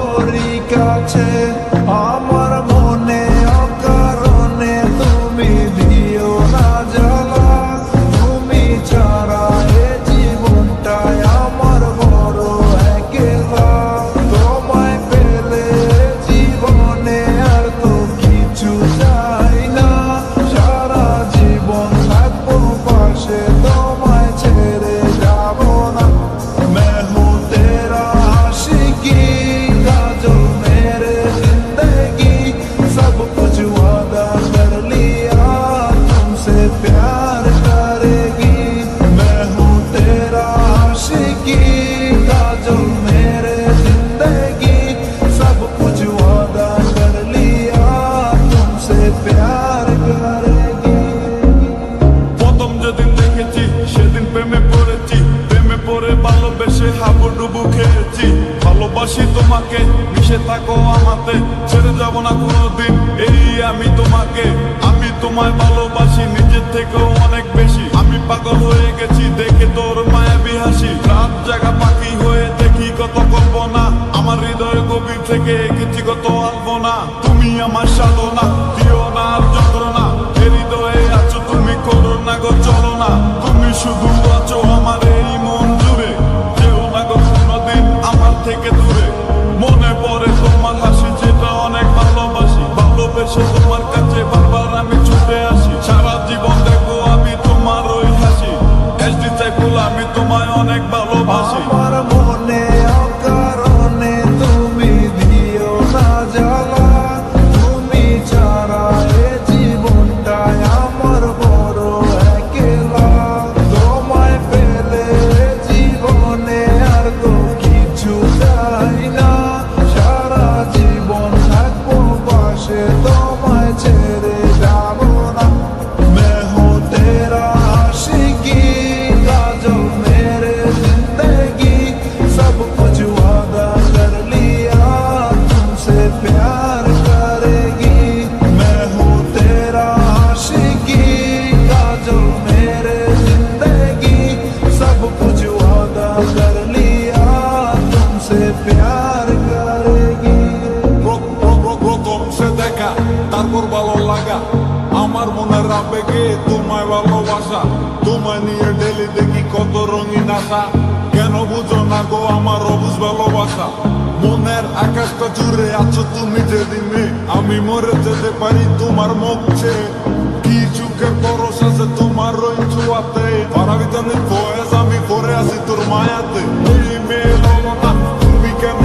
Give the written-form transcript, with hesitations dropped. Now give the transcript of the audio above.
তোরই কাছে আমার মনে অকারণে তুমি দিও না জ্বালা তুমি ছাড়া এ জীবনটাই আমার বড় একলা তোমায় পেলে জীবনে আর তো কিছু চাই না সারা জীবন থাকবো পাশে তোমায় ছেড়ে যাব না मैं हूँ तेरा आशिकी काजल मेरे जिंदगी सब कुछ वादा कर लिया तुमसे प्यार करेगी मैं हूँ तेरा आशिकी काजल मेरे जिंदगी सब कुछ वादा कर लिया तुमसे प्यार करेगी প্রথম যেদিন দেখেছি সেদিন প্রেমে পড়েছি প্রেমে পড়ে ভালোবেসে হাবুডুবু খেয়েছি ভালোবাসি তোমাকে মিশে থাকো আমাতে ছেড়ে যাব না কোনোদিন এই আমি তোমাকে আমি তোমায় ভালোবাসি নিজের থেকেও অনেক বেশি আমি পাগল হয়ে গেছি দেখে তোর মায়াবী হাসি রাত জাগা পাখি হয়ে দেখি কত কল্পনা আমার হৃদয় গভীর থেকে এঁকেছি কত আলপনা তুমি আমার সাধনা দিও না আর যন্ত্রণা এ হৃদয়ে আছো তুমি করো না গো চলো না তুমি শুধু আছো আমার এই মন জুড়ে কেউ না গো কোনোদিন আমার থেকে দূরে মনে পড়ে তোমার হাসি যেটা অনেক ভালোবাসি ভালোবেসে তোমার কাছে বারবার আমি ছুটে আসি সারা জীবন দেখো আমি তোমার ওই হাসি এসডি সাইফুল আমি তোমায় অনেক ভালোবাসি আমার মনে অকারণে তুমি দিও না জ্বালা তুমি ছাড়া এ জীবনটাই আমার বড় একলা তোমায় পেলে জীবনে আর তো কিছু চাই না সারা জীবন থাকবো পাশে তোমায় ছেড়ে যাব না मैं हूँ तेरा आशिकी काजल मेरे जिंदगी सब कुछ वादा कर लिया तुमसे प्यार करेगी मैं हूँ तेरा आशिकी काजल मेरे जिंदगी सब कुछ वादा कर लिया तुमसे प्यार करेगी প্রথম সে দেখা তারপর ভালো লাগা আমার মনের আবেগে তোমায় ভালোবাসা তোমায় নিয়ে ডেলি দেখি কত রঙিন আশা কেন বুঝো না গো আমার অবুঝ ভালোবাসা মনের আকাশটা জুড়ে আছো তুমি যেদিনে আমি মরে যেতে পারি তোমার মুখ চেয়ে কি চুকের পরশ আছে তোমার ওই ছোঁয়াতে পারাবিতানের ফয়েজ আমি পরে আছি তোর মায়াতে এই মেয়ে ললনা তুমি কেন